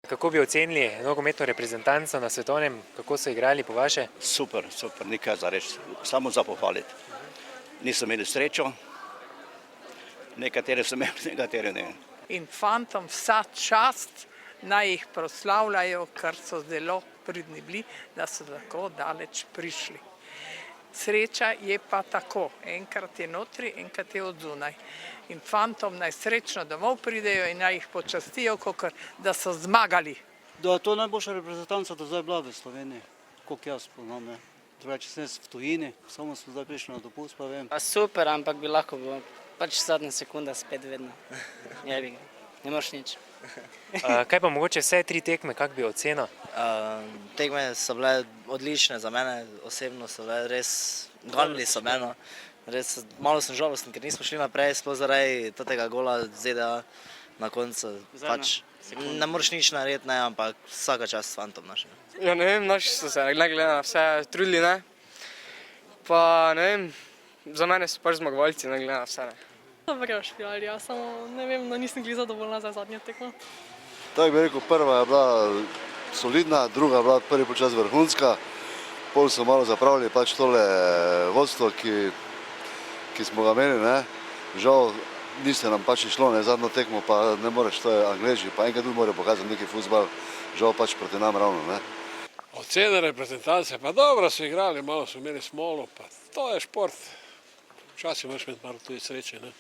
kako bi ocenili nogometno reprezentanco na svetovnem, kako so igrali po vaše? Super, nekaj za reči, samo za pohvaliti. Niso imeli srečo, nekateri so imeli, nekateri ne. In fantom vsa čast, naj jih proslavljajo, ker so zelo pridni bili, da so tako daleč prišli. Sreča je pa tako, enkrat je notri, enkrat je odzunaj. In fantom naj srečno domov pridejo in naj jih počastijo, kakor da so zmagali. Da je to najboljša reprezentanca do zdaj bila v Sloveniji, koliko jaz poznam. Drugače sem v tujini, samo smo zdaj prišli na dopust, pa vem. Super, ampak bi lahko bilo pač zadnja sekunda spet vedno. Ne moreš nič. Kaj pa mogoče vse 3 tekme, kak bi ocenil? Tekme so bile odlične za mene, osebno so bile res, ganili so mene. Res, malo sem žalosten, ker nismo šli naprej, sploh zaradi tega gola ZDA na koncu. Pač, ne moreš nič narediti, ne, ampak vsaka čast fantom našim. Ja, ne vem, naši so se glede na vse trudili, ne. Pa ne vem, za mene so pač zmagovalci, ne glede na vse, ne. Dobro špilali, ja, samo ne vem, no nisem glih zadovoljna za zadnjo tekmo. Tako bi rekel, prva je bila solidna, druga je bila prvi počas vrhunska, pol so malo zapravili pač tole vodstvo, ki smo ga imeli, ne. Žal niste nam pač išlo, ne, zadnjo tekmo pa ne moreš, to je Angleži, pa enkrat tudi morajo pokazati neki futbal, žal pač proti nam ravno, ne. Ocene reprezentance, pa dobro so igrali, malo so imeli smolo, pa to je šport. Včasih moraš imeti malo tudi sreče, ne.